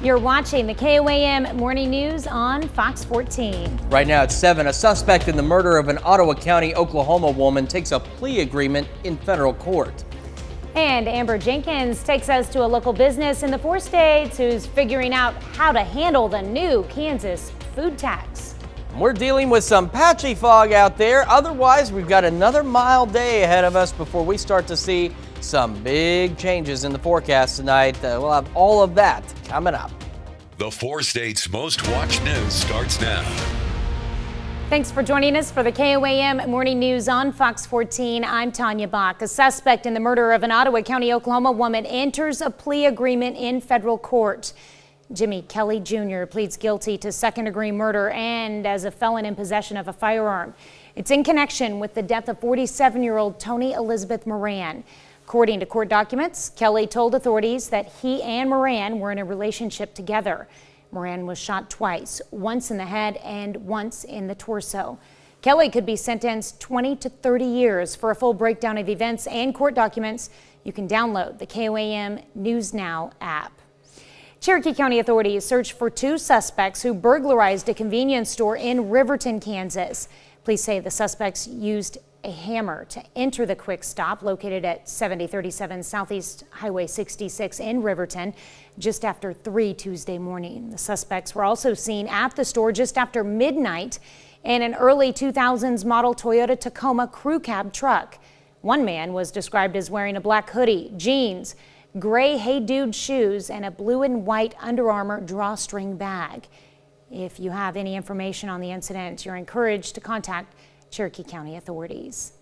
You're watching the KOAM Morning News on Fox 14. Right now at 7, a suspect in the murder of an Ottawa County, Oklahoma woman takes a plea agreement in federal court. And Amber Jenkins takes us to a local business in the 4 states who's figuring out how to handle the new Kansas food tax. We're dealing with some patchy fog out there. Otherwise, we've got another mild day ahead of us before we start to see some big changes in the forecast tonight. We'll have all of that coming up. The 4 states' most watched news starts now. Thanks for joining us for the KOAM Morning News on Fox 14. I'm Tanya Bach. A suspect in the murder of an Ottawa County, Oklahoma woman enters a plea agreement in federal court. Jimmy Kelly Jr. pleads guilty to second-degree murder and as a felon in possession of a firearm. It's in connection with the death of 47-year-old Tony Elizabeth Moran. According to court documents, Kelly told authorities that he and Moran were in a relationship together. Moran was shot twice, once in the head and once in the torso. Kelly could be sentenced 20 to 30 years. For a full breakdown of events and court documents, you can download the KOAM News Now app. Cherokee County authorities searched for 2 suspects who burglarized a convenience store in Riverton, Kansas. Police say the suspects used a hammer to enter the quick stop located at 7037 Southeast Highway 66 in Riverton just after 3 Tuesday morning. The suspects were also seen at the store just after midnight in an early 2000s model Toyota Tacoma crew cab truck. One man was described as wearing a black hoodie, jeans, gray Hey Dude shoes, and a blue and white Under Armour drawstring bag. If you have any information on the incident, you're encouraged to contact Cherokee County authorities.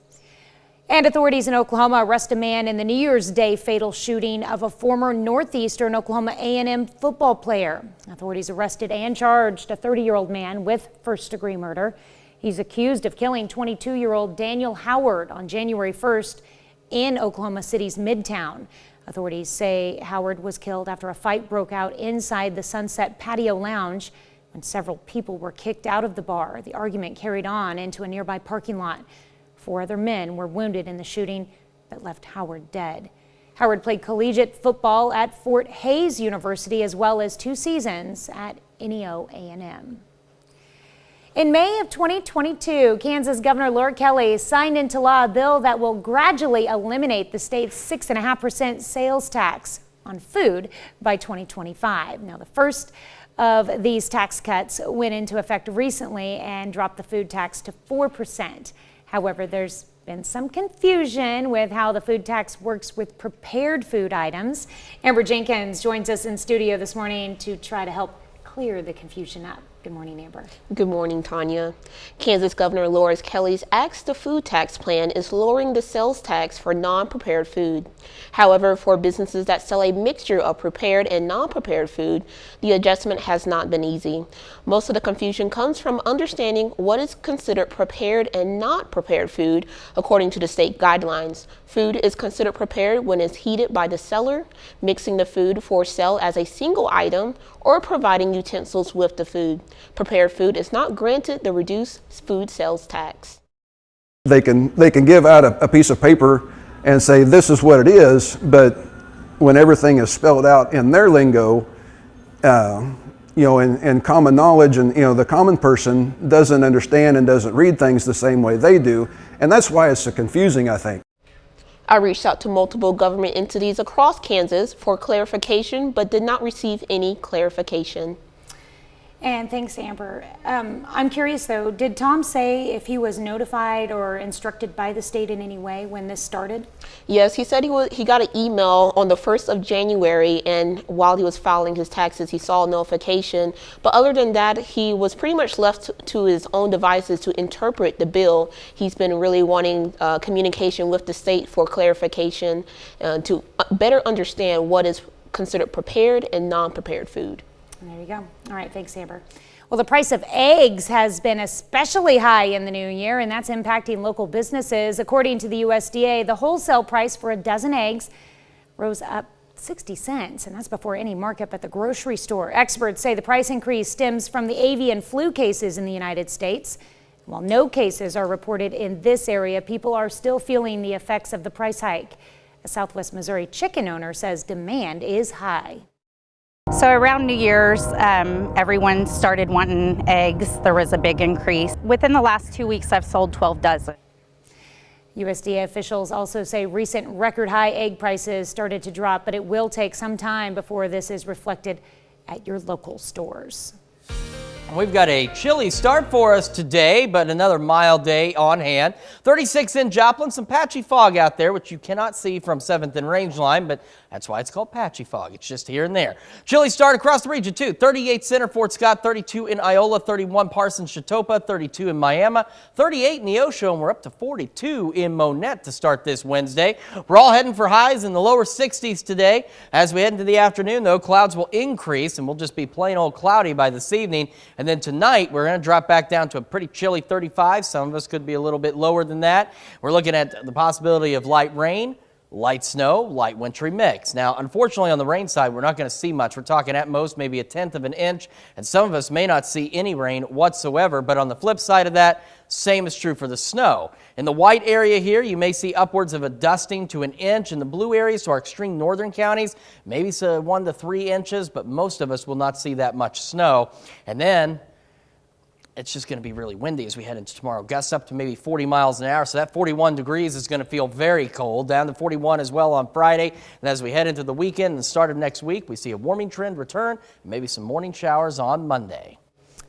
And authorities in Oklahoma arrest a man in the New Year's Day fatal shooting of a former Northeastern Oklahoma A&M football player. Authorities arrested and charged a 30-year-old man with first-degree murder. He's accused of killing 22-year-old Daniel Howard on January 1st in Oklahoma City's Midtown. Authorities say Howard was killed after a fight broke out inside the Sunset Patio Lounge when several people were kicked out of the bar. The argument carried on into a nearby parking lot. 4 other men were wounded in the shooting that left Howard dead. Howard played collegiate football at Fort Hays University as well as 2 seasons at NEO A&M. In May of 2022, Kansas Governor Laura Kelly signed into law a bill that will gradually eliminate the state's 6.5% sales tax on food by 2025. Now, the first of these tax cuts went into effect recently and dropped the food tax to 4%. However, there's been some confusion with how the food tax works with prepared food items. Amber Jenkins joins us in studio this morning to try to help clear the confusion up. Good morning, Amber. Good morning, Tanya. Kansas Governor Laura Kelly's Axe the Food tax plan is lowering the sales tax for non-prepared food. However, for businesses that sell a mixture of prepared and non-prepared food, the adjustment has not been easy. Most of the confusion comes from understanding what is considered prepared and not prepared food according to the state guidelines. Food is considered prepared when it's heated by the seller, mixing the food for sale as a single item, or providing utensils with the food. Prepared food is not granted the reduced food sales tax. They can give out a piece of paper and say this is what it is, but when everything is spelled out in their lingo, in common knowledge, and the common person doesn't understand and doesn't read things the same way they do, and that's why it's so confusing, I think. I reached out to multiple government entities across Kansas for clarification, but did not receive any clarification. And thanks, Amber. I'm curious, though, did Tom say if he was notified or instructed by the state in any way when this started? Yes, he said he got an email on the 1st of January, and while he was filing his taxes, he saw a notification. But other than that, he was pretty much left to his own devices to interpret the bill. He's been really wanting communication with the state for clarification to better understand what is considered prepared and non-prepared food. There you go. All right, thanks, Amber. Well, the price of eggs has been especially high in the new year, and that's impacting local businesses. According to the USDA, the wholesale price for a dozen eggs rose up 60 cents, and that's before any markup at the grocery store. Experts say the price increase stems from the avian flu cases in the United States. While no cases are reported in this area, people are still feeling the effects of the price hike. A Southwest Missouri chicken owner says demand is high. So around New Year's, everyone started wanting eggs. There was a big increase. Within the last 2 weeks, I've sold 12 dozen. USDA officials also say recent record high egg prices started to drop, but it will take some time before this is reflected at your local stores. We've got a chilly start for us today, but another mild day on hand. 36 in Joplin, some patchy fog out there, which you cannot see from 7th and Rangeline, but that's why it's called patchy fog. It's just here and there. Chilly start across the region, too. 38 Center, Fort Scott, 32 in Iola, 31 Parsons, Chetopa, 32 in Miami, 38 in Neosho, and we're up to 42 in Monette to start this Wednesday. We're all heading for highs in the lower 60s today. As we head into the afternoon, though, clouds will increase, and we'll just be plain old cloudy by this evening. And then tonight, we're going to drop back down to a pretty chilly 35. Some of us could be a little bit lower than that. We're looking at the possibility of light rain, light snow, light wintry mix. Now, unfortunately, on the rain side, we're not going to see much. We're talking at most maybe a 1/10 of an inch, and some of us may not see any rain whatsoever. But on the flip side of that, same is true for the snow. In the white area here, you may see upwards of a dusting to an inch. In the blue areas, so our extreme northern counties, maybe 1 to 3 inches, but most of us will not see that much snow. And then it's just going to be really windy as we head into tomorrow. Gusts up to maybe 40 miles an hour, so that 41 degrees is going to feel very cold. Down to 41 as well on Friday. And as we head into the weekend and the start of next week, we see a warming trend return, and maybe some morning showers on Monday.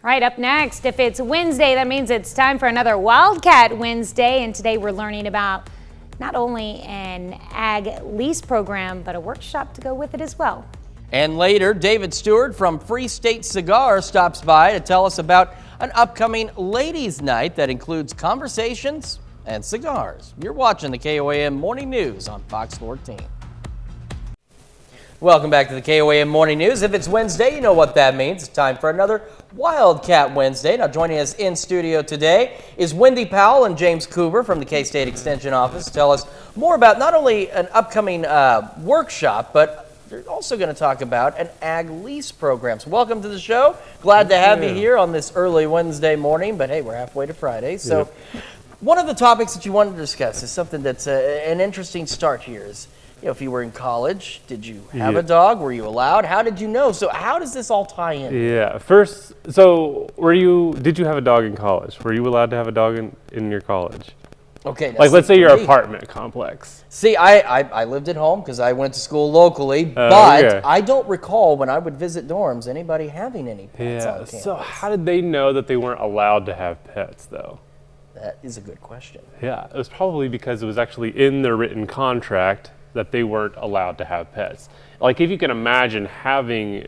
All right, up next, if it's Wednesday, that means it's time for another Wildcat Wednesday. And today we're learning about not only an ag lease program, but a workshop to go with it as well. And later, David Stewart from Free State Cigar stops by to tell us about an upcoming ladies' night that includes conversations and cigars. You're watching the KOAM Morning News on Fox 14. Welcome back to the KOAM Morning News. If it's Wednesday, you know what that means. It's time for another Wildcat Wednesday. Now, joining us in studio today is Wendy Powell and James Coover from the K-State Extension Office to tell us more about not only an upcoming workshop, but they're also going to talk about an ag lease program. So welcome to the show. Glad to have you here on this early Wednesday morning, but hey, we're halfway to Friday. So one of the topics that you wanted to discuss is something that's an interesting start here is, you know, if you were in college, did you have a dog? Were you allowed? How did you know? So how does this all tie in? Yeah, first, so did you have a dog in college? Were you allowed to have a dog in your college? Okay. Like, let's say your apartment complex. See, I lived at home because I went to school locally, but I don't recall when I would visit dorms anybody having any pets on campus. So how did they know that they weren't allowed to have pets, though? That is a good question. Yeah, it was probably because it was actually in their written contract that they weren't allowed to have pets. Like, if you can imagine having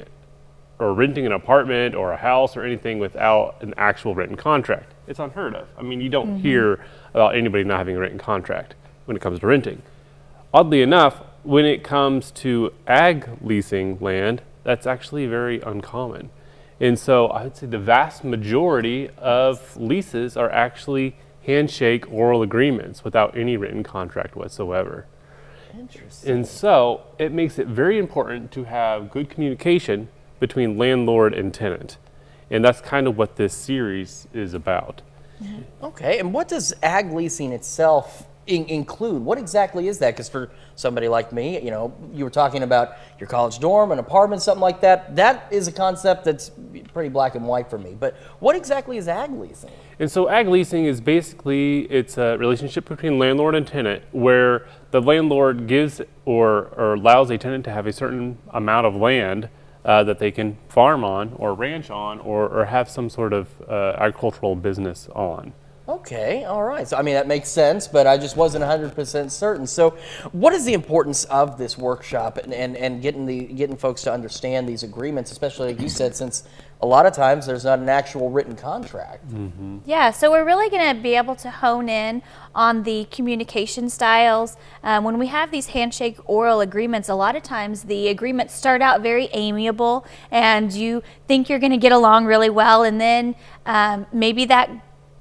or renting an apartment or a house or anything without an actual written contract, it's unheard of. I mean, you don't hear about anybody not having a written contract when it comes to renting. Oddly enough, when it comes to ag leasing land, that's actually very uncommon. And so I would say the vast majority of leases are actually handshake oral agreements without any written contract whatsoever. Interesting. And so it makes it very important to have good communication between landlord and tenant. And that's kind of what this series is about. Okay, and what does ag leasing itself include? What exactly is that? Because for somebody like me, you know, you were talking about your college dorm, an apartment, something like that. That is a concept that's pretty black and white for me. But what exactly is ag leasing? And so ag leasing is basically, it's a relationship between landlord and tenant where the landlord gives or allows a tenant to have a certain amount of land that they can farm on or ranch on or have some sort of agricultural business on. Okay, all right. So, I mean, that makes sense, but I just wasn't 100% certain. So what is the importance of this workshop and getting folks to understand these agreements, especially like you said, since a lot of times there's not an actual written contract? Yeah, so we're really going to be able to hone in on the communication styles. When we have these handshake oral agreements, a lot of times the agreements start out very amiable and you think you're going to get along really well, and then maybe that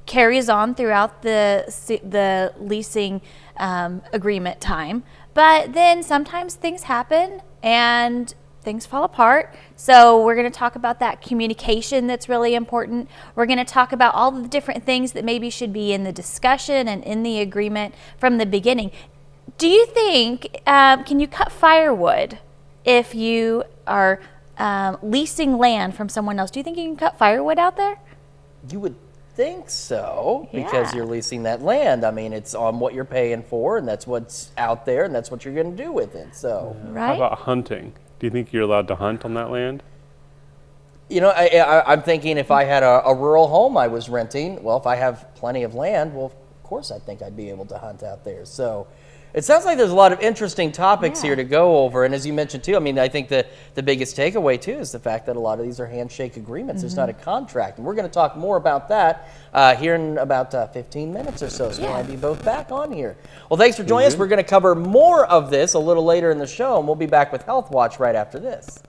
carries on throughout the leasing agreement time. But then sometimes things happen and things fall apart. So we're going to talk about that communication that's really important. We're going to talk about all the different things that maybe should be in the discussion and in the agreement from the beginning. Do you think, can you cut firewood if you are leasing land from someone else. Do you think you can cut firewood out there? You would think so, because Yeah. you're leasing that land. I mean, it's on what you're paying for, and that's what's out there, and that's what you're going to do with it. So, How Right? about hunting? Do you think you're allowed to hunt on that land? you know, I'm thinking if I had a rural home I was renting, well, if I have plenty of land, well, of course I think I'd be able to hunt out there. So it sounds like there's a lot of interesting topics here to go over. And as you mentioned too, I mean, I think the biggest takeaway too is the fact that a lot of these are handshake agreements. There's not a contract. And we're going to talk more about that here in about 15 minutes or so. So we'll have you both back on here. Well, thanks for joining us. We're going to cover more of this a little later in the show, and we'll be back with Health Watch right after this.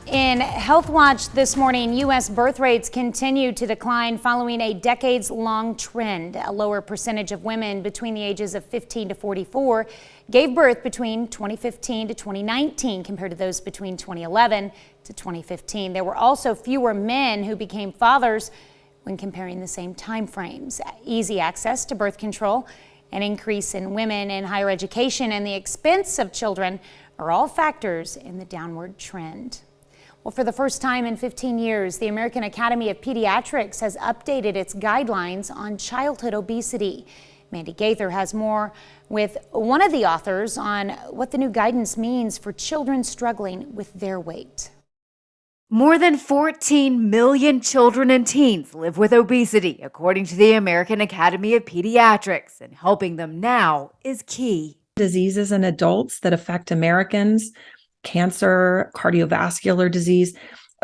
In Health Watch this morning, U.S. birth rates continue to decline following a decades-long trend. A lower percentage of women between the ages of 15 to 44 gave birth between 2015 to 2019 compared to those between 2011 to 2015. There were also fewer men who became fathers when comparing the same time frames. Easy access to birth control, an increase in women in higher education, and the expense of children are all factors in the downward trend. Well, for the first time in 15 years, the American Academy of Pediatrics has updated its guidelines on childhood obesity. Mandy Gaither has more with one of the authors on what the new guidance means for children struggling with their weight. More than 14 million children and teens live with obesity, according to the American Academy of Pediatrics, and helping them now is key. Diseases in adults that affect Americans, cancer, cardiovascular disease.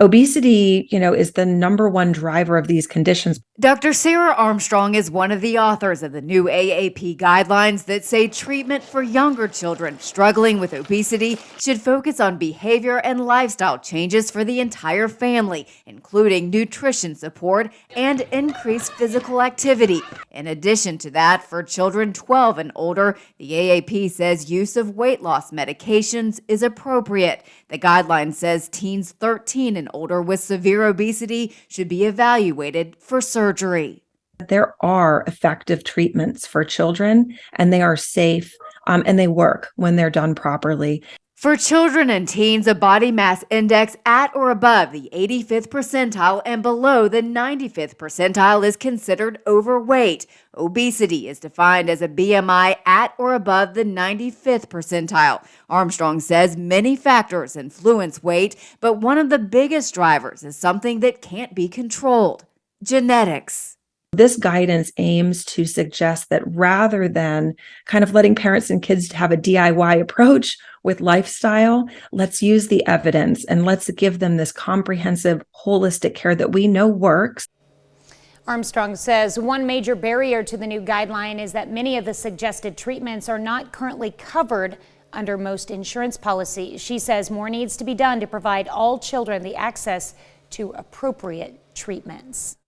Obesity, is the number one driver of these conditions. Dr. Sarah Armstrong is one of the authors of the new AAP guidelines that say treatment for younger children struggling with obesity should focus on behavior and lifestyle changes for the entire family, including nutrition support and increased physical activity. In addition to that, for children 12 and older, the AAP says use of weight loss medications is appropriate. The guideline says teens 13 and older with severe obesity should be evaluated for surgery. There are effective treatments for children, and they are safe, and they work when they're done properly. For children and teens, a body mass index at or above the 85th percentile and below the 95th percentile is considered overweight. Obesity is defined as a BMI at or above the 95th percentile. Armstrong says many factors influence weight, but one of the biggest drivers is something that can't be controlled: genetics. This guidance aims to suggest that rather than kind of letting parents and kids have a DIY approach with lifestyle, let's use the evidence and let's give them this comprehensive, holistic care that we know works. Armstrong says one major barrier to the new guideline is that many of the suggested treatments are not currently covered under most insurance policies. She says more needs to be done to provide all children the access to appropriate treatments.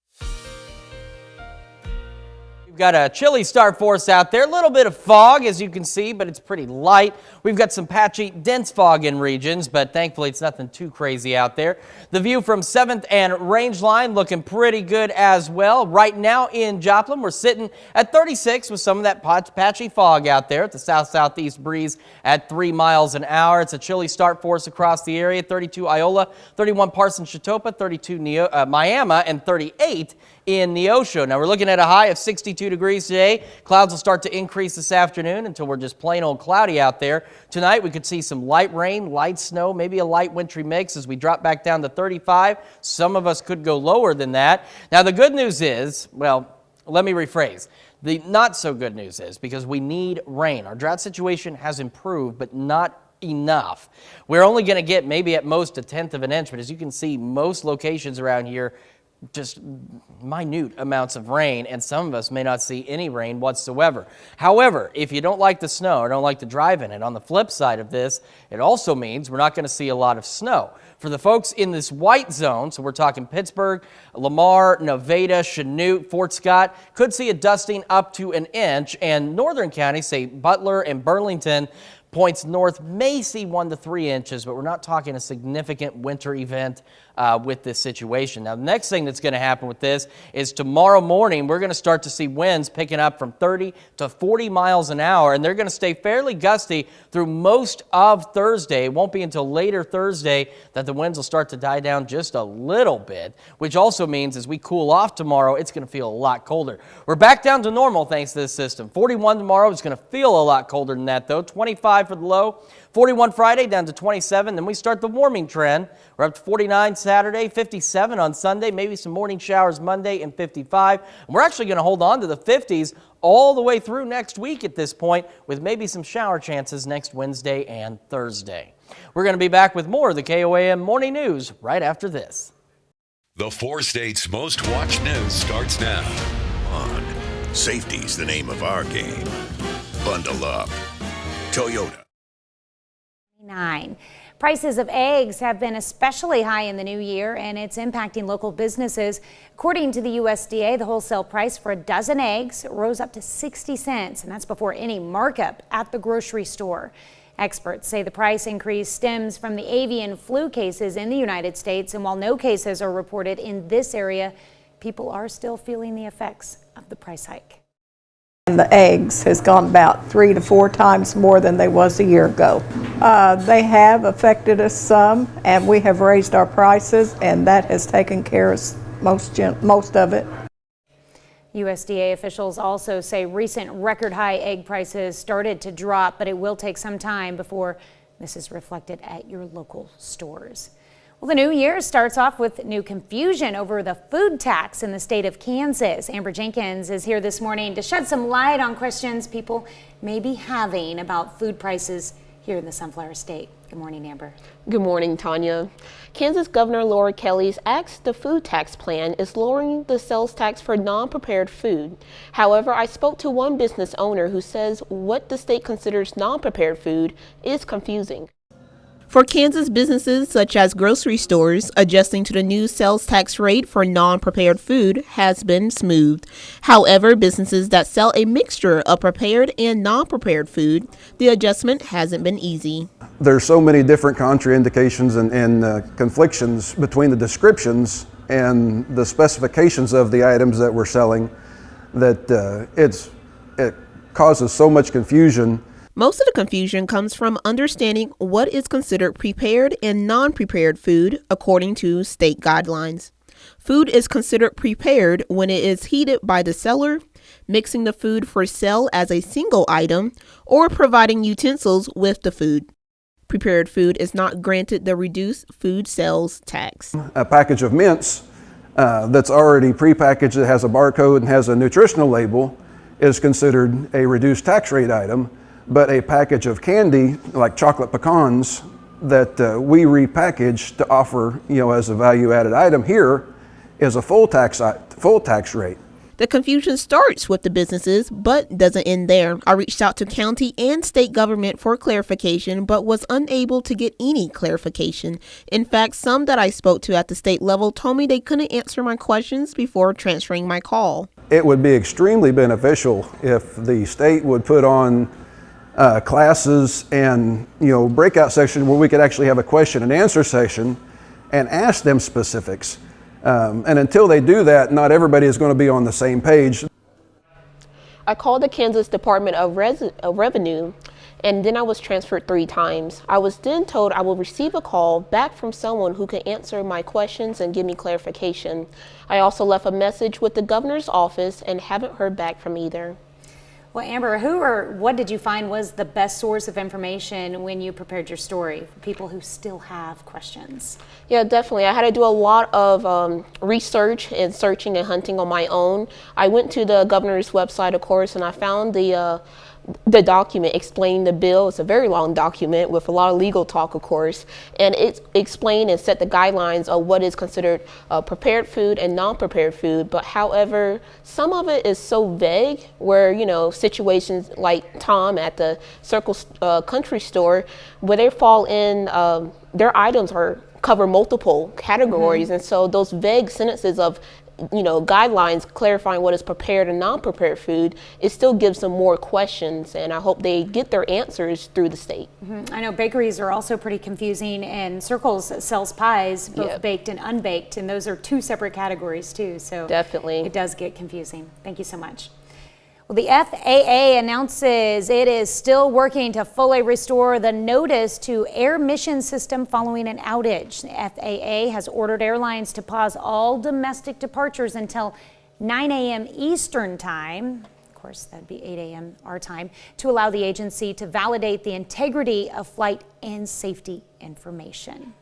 We've got a chilly start for us out there. A little bit of fog, as you can see, but it's pretty light. We've got some patchy, dense fog in regions, but thankfully it's nothing too crazy out there. The view from 7th and Rangeline looking pretty good as well. Right now in Joplin, we're sitting at 36 with some of that patchy fog out there at the south-southeast breeze at 3 miles an hour. It's a chilly start for us across the area. 32 Iola, 31 Parsons Chatopa, 32 Miami, and 38 in Neosho. Now we're looking at a high of 62 degrees today. Clouds will start to increase this afternoon until we're just plain old cloudy out there. Tonight we could see some light rain, light snow, maybe a light wintry mix as we drop back down to 35. Some of us could go lower than that. Now the good news is, well, let me rephrase. The not so good news is because we need rain. Our drought situation has improved, but not enough. We're only going to get maybe at most a 1/10 of an inch, but as you can see, most locations around here just minute amounts of rain, and some of us may not see any rain whatsoever. However, if you don't like the snow or don't like to drive in it, on the flip side of this, it also means we're not going to see a lot of snow. For the folks in this white zone, so we're talking Pittsburgh, Lamar, Nevada, Chanute, Fort Scott, could see a dusting up to an inch, and northern counties, say Butler and Burlington, Points north may see 1 to 3 inches, but we're not talking a significant winter event with this situation. Now, the next thing that's going to happen with this is tomorrow morning, we're going to start to see winds picking up from 30 to 40 miles an hour, and they're going to stay fairly gusty through most of Thursday. It won't be until later Thursday that the winds will start to die down just a little bit, which also means as we cool off tomorrow, it's going to feel a lot colder. We're back down to normal thanks to this system. 41 tomorrow is going to feel a lot colder than that, though. 25 for the low. 41 Friday down to 27. Then we start the warming trend. We're up to 49 Saturday, 57 on Sunday, maybe some morning showers Monday, and 55. And we're actually going to hold on to the 50s all the way through next week at this point, with maybe some shower chances next Wednesday and Thursday. We're going to be back with more of the KOAM Morning News right after this. The 4 states' most watched news starts now. On. Safety's the name of our game. Bundle up. Toyota. 9. Prices of eggs have been especially high in the new year, and it's impacting local businesses. According to the USDA, the wholesale price for a dozen eggs rose up to 60 cents, and that's before any markup at the grocery store. Experts say the price increase stems from the avian flu cases in the United States, and while no cases are reported in this area, people are still feeling the effects of the price hike. And the eggs has gone about 3 to 4 times more than they was a year ago. They have affected us some, and we have raised our prices, and that has taken care of most of it. USDA officials also say recent record high egg prices started to drop, but it will take some time before this is reflected at your local stores. Well, the new year starts off with new confusion over the food tax in the state of Kansas. Amber Jenkins is here this morning to shed some light on questions people may be having about food prices here in the Sunflower State. Good morning, Amber. Good morning, Tanya. Kansas Governor Laura Kelly's Axe the Food Tax plan is lowering the sales tax for non-prepared food. However, I spoke to one business owner who says what the state considers non-prepared food is confusing. For Kansas businesses such as grocery stores, adjusting to the new sales tax rate for non-prepared food has been smooth. However, businesses that sell a mixture of prepared and non-prepared food, the adjustment hasn't been easy. There's so many different contraindications and conflictions between the descriptions and the specifications of the items that we're selling that it causes so much confusion. Most of the confusion comes from understanding what is considered prepared and non-prepared food according to state guidelines. Food is considered prepared when it is heated by the seller, mixing the food for sale as a single item, or providing utensils with the food. Prepared food is not granted the reduced food sales tax. A package of mints that's already prepackaged, that has a barcode and has a nutritional label, is considered a reduced tax rate item. But a package of candy, like chocolate pecans, that we repackage to offer, as a value-added item here, is a full tax rate. The confusion starts with the businesses, but doesn't end there. I reached out to county and state government for clarification, but was unable to get any clarification. In fact, some that I spoke to at the state level told me they couldn't answer my questions before transferring my call. It would be extremely beneficial if the state would put on classes and breakout section where we could actually have a question and answer session and ask them specifics. And until they do that, not everybody is going to be on the same page. I called the Kansas Department of Revenue, and then I was transferred 3 times. I was then told I will receive a call back from someone who can answer my questions and give me clarification. I also left a message with the governor's office and haven't heard back from either. Well, Amber, who or what did you find was the best source of information when you prepared your story for people who still have questions? Yeah, definitely. I had to do a lot of research and searching and hunting on my own. I went to the governor's website, of course, and I found the document explaining the bill. It's a very long document with a lot of legal talk, of course, and it explained and set the guidelines of what is considered prepared food and non-prepared food. But however, some of it is so vague where, situations like Tom at the Circle Country Store, where they fall in, their items cover multiple categories. And so those vague sentences of guidelines clarifying what is prepared and non-prepared food, it still gives them more questions, and I hope they get their answers through the state. I know bakeries are also pretty confusing, and Circles sells pies, both Yep. baked and unbaked, and those are two separate categories too, so Definitely. it does get confusing. Thank you so much. Well, the FAA announces it is still working to fully restore the notice to air mission system following an outage. The FAA has ordered airlines to pause all domestic departures until 9 a.m. Eastern time. Of course, that'd be 8 a.m. our time, to allow the agency to validate the integrity of flight and safety information.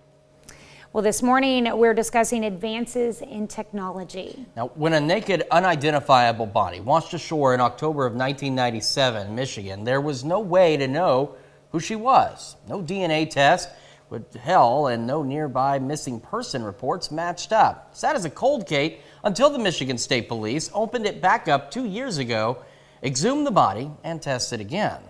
Well, this morning we're discussing advances in technology. Now, when a naked, unidentifiable body washed ashore in October of 1997 in Michigan, there was no way to know who she was. No DNA test would tell, and no nearby missing person reports matched up. Sat as a cold case until the Michigan State Police opened it back up 2 years ago, exhumed the body, and tested again.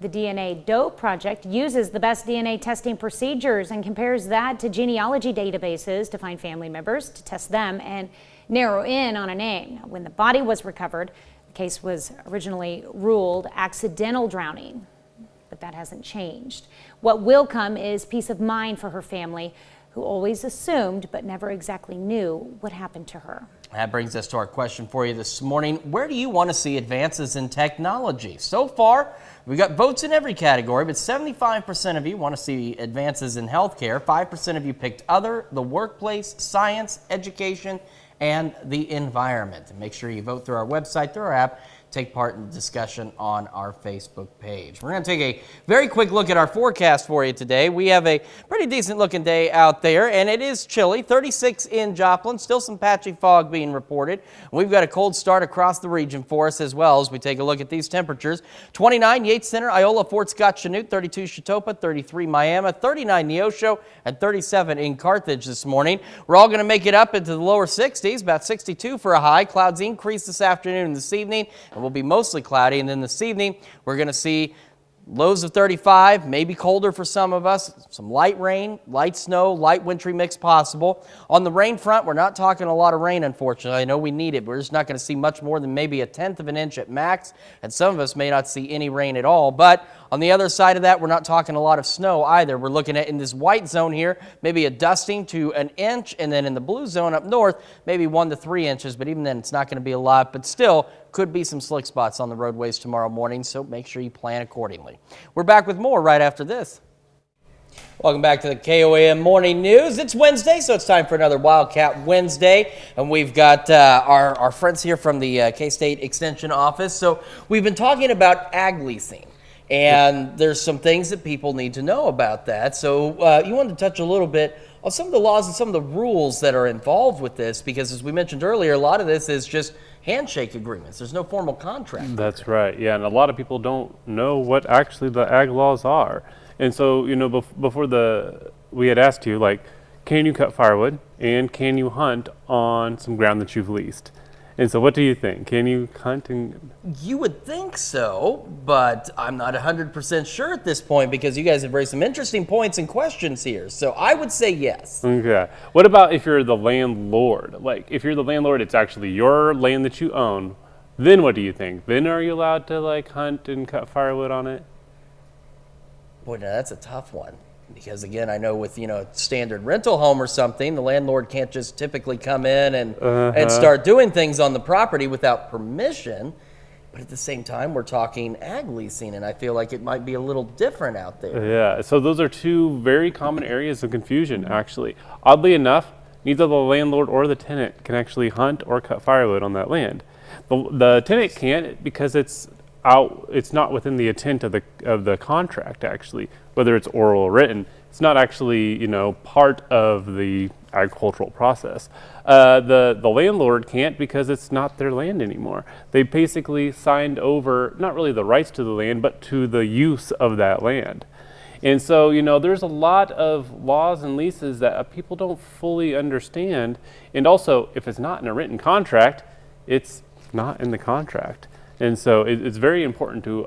The DNA Dope Project uses the best DNA testing procedures and compares that to genealogy databases to find family members, to test them, and narrow in on a name. When the body was recovered, the case was originally ruled accidental drowning, but that hasn't changed. What will come is peace of mind for her family, who always assumed but never exactly knew what happened to her. That brings us to our question for you this morning. Where do you want to see advances in technology? So far, we got votes in every category, but 75% of you want to see advances in healthcare. 5% of you picked other, the workplace, science, education, and the environment. And make sure you vote through our website, through our app. Take part in the discussion on our Facebook page. We're going to take a very quick look at our forecast for you today. We have a pretty decent looking day out there, and it is chilly. 36 in Joplin, still some patchy fog being reported. We've got a cold start across the region for us as well as we take a look at these temperatures. 29 Yates Center, Iola, Fort Scott, Chanute, 32 Chitopa, 33 Miami, 39 Neosho, and 37 in Carthage this morning. We're all going to make it up into the lower 60s, about 62 for a high. Clouds increase this afternoon and this evening. Will be mostly cloudy, and then this evening we're going to see lows of 35, maybe colder for some of us, some light rain, light snow, light wintry mix possible. On the rain front, we're not talking a lot of rain, unfortunately. I know we need it, but we're just not going to see much more than maybe 1/10 of an inch at max, and some of us may not see any rain at all. But on the other side of that, we're not talking a lot of snow either. We're looking at, in this white zone here, maybe a dusting to an inch, and then in the blue zone up north, maybe 1 to 3 inches, but even then it's not going to be a lot, but still could be some slick spots on the roadways tomorrow morning, so make sure you plan accordingly. We're back with more right after this. Welcome back to the KOAM Morning News. It's Wednesday, so it's time for another Wildcat Wednesday, and we've got our friends here from the K-State Extension Office. So we've been talking about ag leasing, and there's some things that people need to know about that. So you wanted to touch a little bit on some of the laws and some of the rules that are involved with this, because as we mentioned earlier, a lot of this is just handshake agreements. There's no formal contract. That's right. Yeah, and a lot of people don't know what actually the ag laws are. And so, before we had asked you, like, can you cut firewood and can you hunt on some ground that you've leased? And so what do you think? Can you hunt? You would think so, but I'm not 100% sure at this point, because you guys have raised some interesting points and questions here. So I would say yes. Okay. What about if you're the landlord? Like, if you're the landlord, it's actually your land that you own. Then what do you think? Then are you allowed to, like, hunt and cut firewood on it? Boy, now that's a tough one. Because again, I know with, standard rental home or something, the landlord can't just typically come in and start doing things on the property without permission. But at the same time, we're talking ag leasing, and I feel like it might be a little different out there. Yeah, so those are two very common areas of confusion, actually. Oddly enough, neither the landlord or the tenant can actually hunt or cut firewood on that land. The tenant can't because it's not within the intent of the contract, actually, whether it's oral or written. It's not actually, part of the agricultural process. The landlord can't because it's not their land anymore. They basically signed over, not really the rights to the land, but to the use of that land. And so, there's a lot of laws and leases that people don't fully understand. And also, if it's not in a written contract, it's not in the contract. And so it's very important to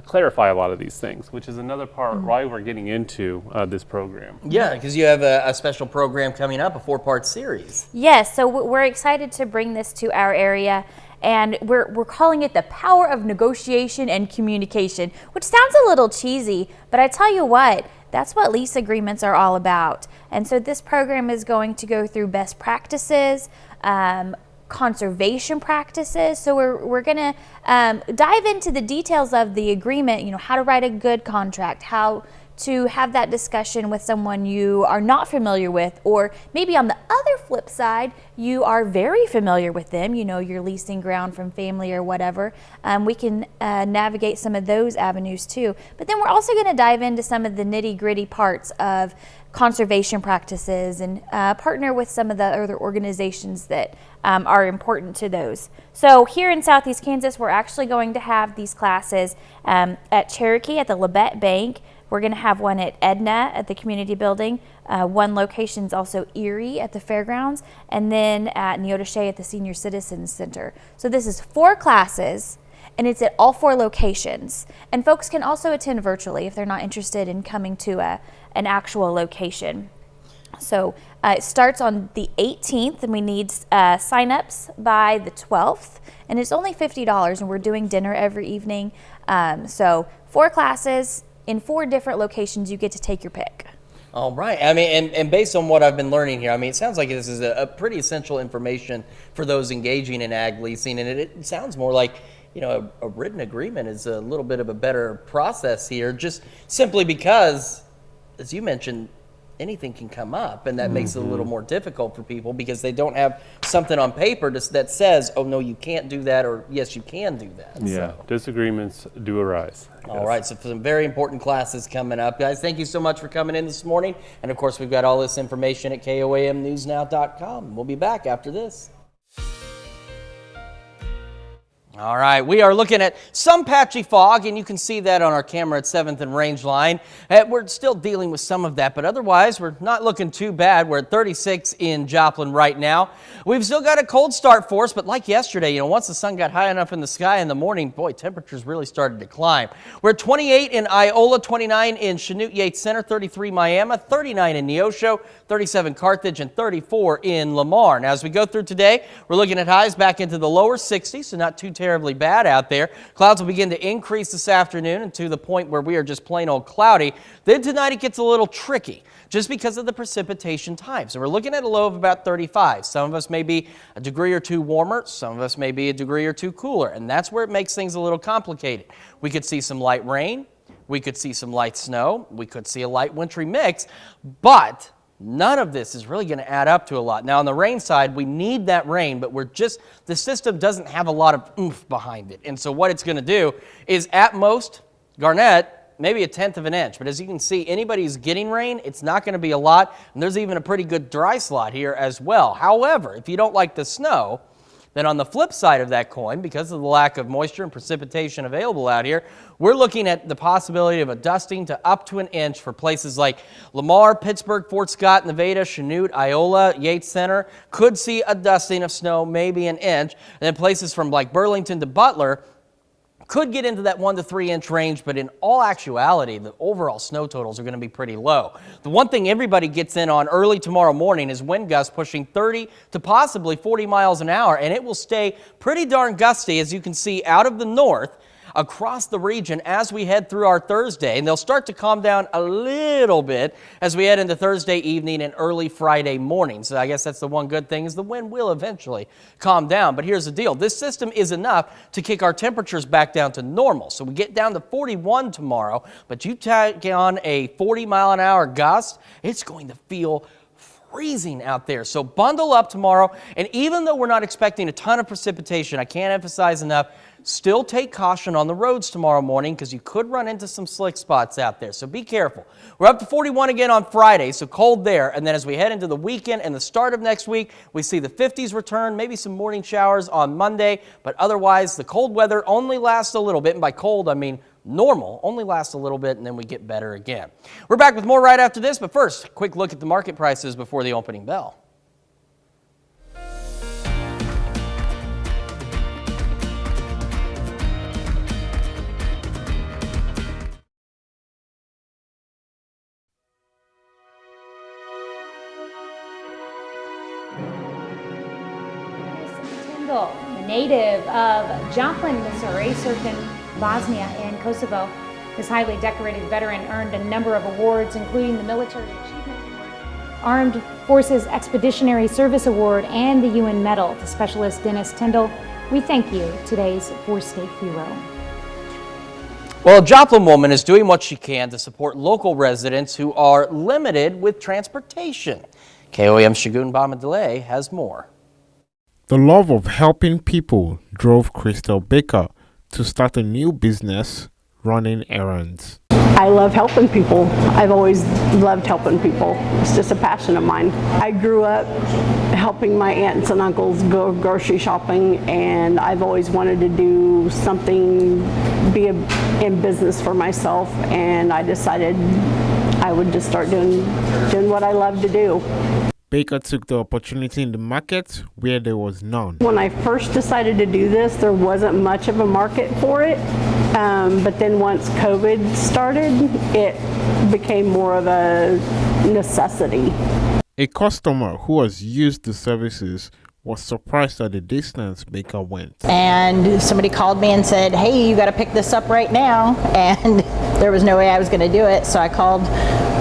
clarify a lot of these things, which is another part why we're getting into this program. Yeah, because you have a special program coming up, a 4-part series. Yes, so we're excited to bring this to our area, and we're calling it the power of negotiation and communication, which sounds a little cheesy, but I tell you what, that's what lease agreements are all about. And so this program is going to go through best practices, conservation practices. So we're going to dive into the details of the agreement, you know, how to write a good contract, how to have that discussion with someone you are not familiar with, or maybe on the other flip side, you are very familiar with them, you know, you're leasing ground from family or whatever. We can navigate some of those avenues too. But then we're also going to dive into some of the nitty-gritty parts of conservation practices and partner with some of the other organizations that are important to those. So here in Southeast Kansas, we're actually going to have these classes at Cherokee at the Labette Bank. We're going to have one at Edna at the community building. One location is also Erie at the fairgrounds, and then at Neodesha at the Senior Citizens Center. So this is 4 classes, and it's at all 4 locations. And folks can also attend virtually if they're not interested in coming to an actual location. So it starts on the 18th, and we need sign-ups by the 12th, and it's only $50, and we're doing dinner every evening. So 4 classes in 4 different locations. You get to take your pick. All right. I mean, and based on what I've been learning here, I mean, it sounds like this is a pretty essential information for those engaging in ag leasing, and it sounds more like, you know, a written agreement is a little bit of a better process here, just simply because, as you mentioned, anything can come up, and that makes it a little more difficult for people because they don't have something on paper that says, oh, no, you can't do that, or yes, you can do that. Yeah, so. Disagreements do arise. All right, so some very important classes coming up. Guys, thank you so much for coming in this morning. And, of course, we've got all this information at KOAMnewsnow.com. We'll be back after this. All right, we are looking at some patchy fog, and you can see that on our camera at 7th and Range Line. We're still dealing with some of that, but otherwise, we're not looking too bad. We're at 36 in Joplin right now. We've still got a cold start for us, but like yesterday, you know, once the sun got high enough in the sky in the morning, boy, temperatures really started to climb. We're at 28 in Iola, 29 in Chanute-Yates Center, 33 Miami, 39 in Neosho, 37 Carthage, and 34 in Lamar. Now, as we go through today, we're looking at highs back into the lower 60s, so not too terribly bad out there. Clouds will begin to increase this afternoon and to the point where we are just plain old cloudy. Then tonight it gets a little tricky just because of the precipitation type. So we're looking at a low of about 35. Some of us may be a degree or 2 warmer. Some of us may be a degree or 2 cooler. And that's where it makes things a little complicated. We could see some light rain. We could see some light snow. We could see a light wintry mix. But none of this is really going to add up to a lot. Now, on the rain side, we need that rain, but the system doesn't have a lot of oomph behind it. And so what it's going to do is, at most, Garnett, maybe a 1/10 of an inch. But as you can see, anybody who's getting rain, it's not going to be a lot. And there's even a pretty good dry slot here as well. However, if you don't like the snow, then on the flip side of that coin, because of the lack of moisture and precipitation available out here, we're looking at the possibility of a dusting to up to an inch for places like Lamar, Pittsburgh, Fort Scott, Nevada, Chanute, Iola, Yates Center. Could see a dusting of snow, maybe an inch. And then places from like Burlington to Butler could get into that 1 to 3 inch range, but in all actuality, the overall snow totals are going to be pretty low. The one thing everybody gets in on early tomorrow morning is wind gusts pushing 30 to possibly 40 miles an hour, and it will stay pretty darn gusty, as you can see, out of the north across the region as we head through our Thursday. And they'll start to calm down a little bit as we head into Thursday evening and early Friday morning. So I guess that's the one good thing, is the wind will eventually calm down. But here's the deal. This system is enough to kick our temperatures back down to normal. So we get down to 41 tomorrow, but you take on a 40-mile-an-hour gust, it's going to feel freezing out there. So bundle up tomorrow. And even though we're not expecting a ton of precipitation, I can't emphasize enough, still take caution on the roads tomorrow morning because you could run into some slick spots out there. So be careful. We're up to 41 again on Friday, so cold there. And then as we head into the weekend and the start of next week, we see the 50s return, maybe some morning showers on Monday. But otherwise, the cold weather only lasts a little bit. And by cold, I mean normal, only lasts a little bit, and then we get better again. We're back with more right after this. But first, a quick look at the market prices before the opening bell. Michael, a native of Joplin, Missouri, served in Bosnia and Kosovo. This highly decorated veteran earned a number of awards, including the Military Achievement Award, Armed Forces Expeditionary Service Award, and the UN Medal. To Specialist Dennis Tyndall, we thank you, today's four-state hero. Well, a Joplin woman is doing what she can to support local residents who are limited with transportation. KOAM's Shagun Bamadele has more. The love of helping people drove Crystal Baker to start a new business running errands. I love helping people. I've always loved helping people. It's just a passion of mine. I grew up helping my aunts and uncles go grocery shopping, and I've always wanted to do something, be in business for myself, and I decided I would just start doing what I love to do. Baker took the opportunity in the market where there was none. When I first decided to do this, there wasn't much of a market for it. But then once COVID started, it became more of a necessity. A customer who has used the services was surprised at the distance Baker went. And somebody called me and said, hey, you got to pick this up right now. And there was no way I was going to do it. So I called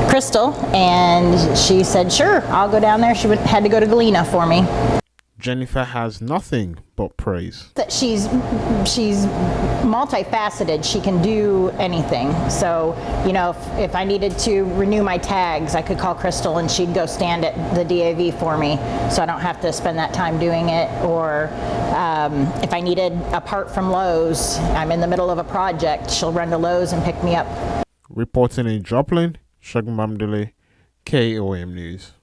Crystal and she said, sure, I'll go down there. She had to go to Galena for me. Jennifer has nothing but praise. That she's multifaceted. She can do anything. So, you know, if I needed to renew my tags, I could call Crystal and she'd go stand at the DAV for me, so I don't have to spend that time doing it. Or if I needed a part from Lowe's, I'm in the middle of a project, she'll run to Lowe's and pick me up. Reporting in Joplin, Shagun Bamadele, KOAM News.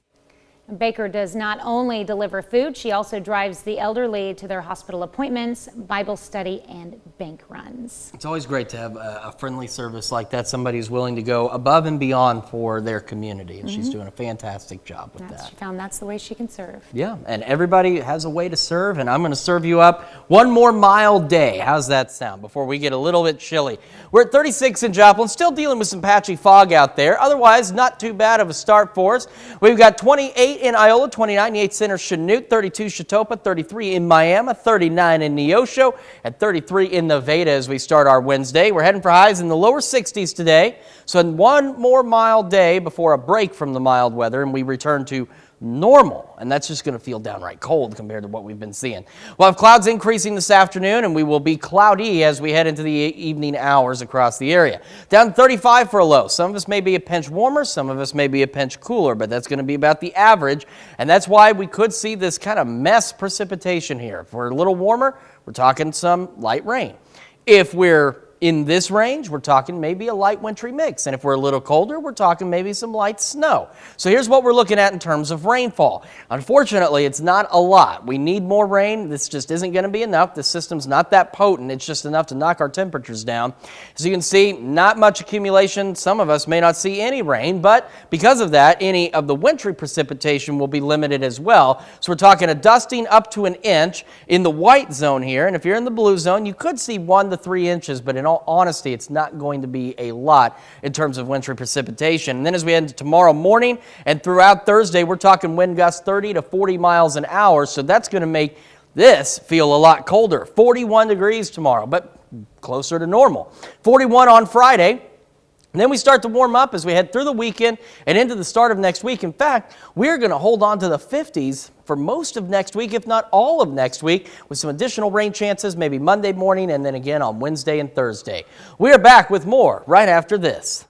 Baker does not only deliver food, she also drives the elderly to their hospital appointments, Bible study, and bank runs. It's always great to have a friendly service like that, somebody who's willing to go above and beyond for their community, and she's doing a fantastic job with that. She found that's the way she can serve. Yeah, and everybody has a way to serve, and I'm going to serve you up one more mild day. How's that sound before we get a little bit chilly? We're at 36 in Joplin, still dealing with some patchy fog out there. Otherwise, not too bad of a start for us. We've got 28 in Iola, 29 Yates Center, Chanute, 32 Chatopa, 33 in Miami, 39 in Neosho, and 33 in Nevada as we start our Wednesday. We're heading for highs in the lower 60s today. So one more mild day before a break from the mild weather, and we return to normal, and that's just going to feel downright cold compared to what we've been seeing. We'll have clouds increasing this afternoon, and we will be cloudy as we head into the evening hours across the area. Down 35 for a low. Some of us may be a pinch warmer, some of us may be a pinch cooler, but that's going to be about the average, and that's why we could see this kind of mess precipitation here. If we're a little warmer, we're talking some light rain. If we're in this range, we're talking maybe a light wintry mix. And if we're a little colder, we're talking maybe some light snow. So here's what we're looking at in terms of rainfall. Unfortunately, it's not a lot. We need more rain. This just isn't going to be enough. The system's not that potent. It's just enough to knock our temperatures down. As you can see, not much accumulation. Some of us may not see any rain, but because of that, any of the wintry precipitation will be limited as well. So we're talking a dusting up to an inch in the white zone here. And if you're in the blue zone, you could see 1 to 3 inches, but in all honesty, it's not going to be a lot in terms of wintry precipitation. And then as we head into tomorrow morning and throughout Thursday, we're talking wind gusts 30 to 40 miles an hour. So that's going to make this feel a lot colder. 41 degrees tomorrow, but closer to normal. 41 on Friday. And then we start to warm up as we head through the weekend and into the start of next week. In fact, we're going to hold on to the 50s for most of next week, if not all of next week, with some additional rain chances, maybe Monday morning and then again on Wednesday and Thursday. We are back with more right after this.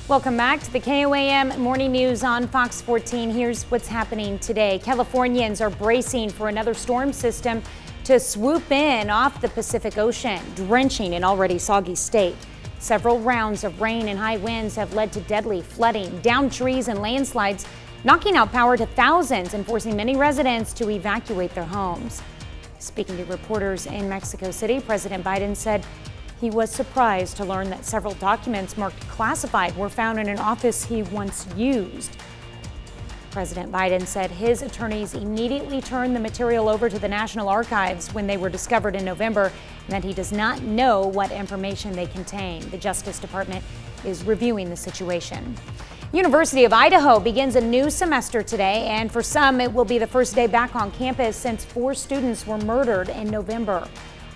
Welcome back to the KOAM Morning News on Fox 14. Here's what's happening today. Californians are bracing for another storm system to swoop in off the Pacific Ocean, drenching an already soggy state. Several rounds of rain and high winds have led to deadly flooding, downed trees and landslides, knocking out power to thousands and forcing many residents to evacuate their homes. Speaking to reporters in Mexico City, President Biden said he was surprised to learn that several documents marked classified were found in an office he once used. President Biden said his attorneys immediately turned the material over to the National Archives when they were discovered in November, and that he does not know what information they contain. The Justice Department is reviewing the situation. University of Idaho begins a new semester today, and for some it will be the first day back on campus since 4 students were murdered in November.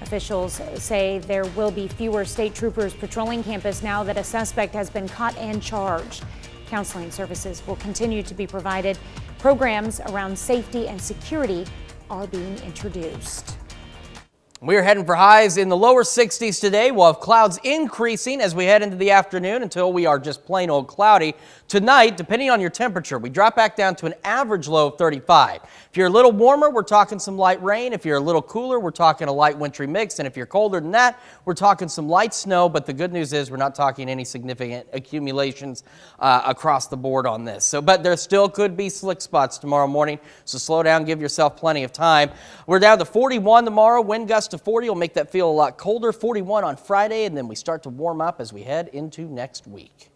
Officials say there will be fewer state troopers patrolling campus now that a suspect has been caught and charged. Counseling services will continue to be provided. Programs around safety and security are being introduced. We're heading for highs in the lower 60s today. We'll have clouds increasing as we head into the afternoon until we are just plain old cloudy. Tonight, depending on your temperature, we drop back down to an average low of 35. If you're a little warmer, we're talking some light rain. If you're a little cooler, we're talking a light wintry mix. And if you're colder than that, we're talking some light snow. But the good news is we're not talking any significant accumulations across the board on this. But there still could be slick spots tomorrow morning. So slow down, give yourself plenty of time. We're down to 41 tomorrow. Wind gusts to 40 will make that feel a lot colder. 41 on Friday, and then we start to warm up as we head into next week.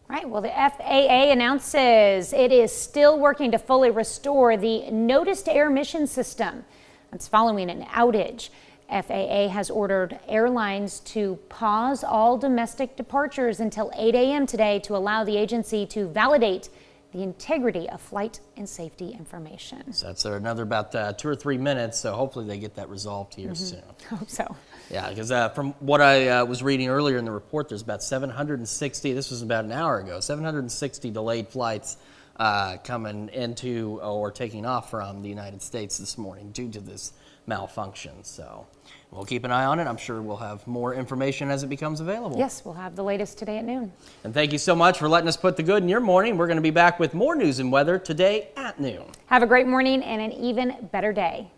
Right, well, the FAA announces it is still working to fully restore the notice-to-air mission system. That's following an outage. FAA has ordered airlines to pause all domestic departures until 8 a.m. today to allow the agency to validate the integrity of flight and safety information. So that's another about 2 or 3 minutes, so hopefully they get that resolved here soon. Hope so. Yeah, because from what I was reading earlier in the report, there's about 760, this was about an hour ago, 760 delayed flights coming into or taking off from the United States this morning due to this malfunction. So we'll keep an eye on it. I'm sure we'll have more information as it becomes available. Yes, we'll have the latest today at noon. And thank you so much for letting us put the good in your morning. We're going to be back with more news and weather today at noon. Have a great morning and an even better day.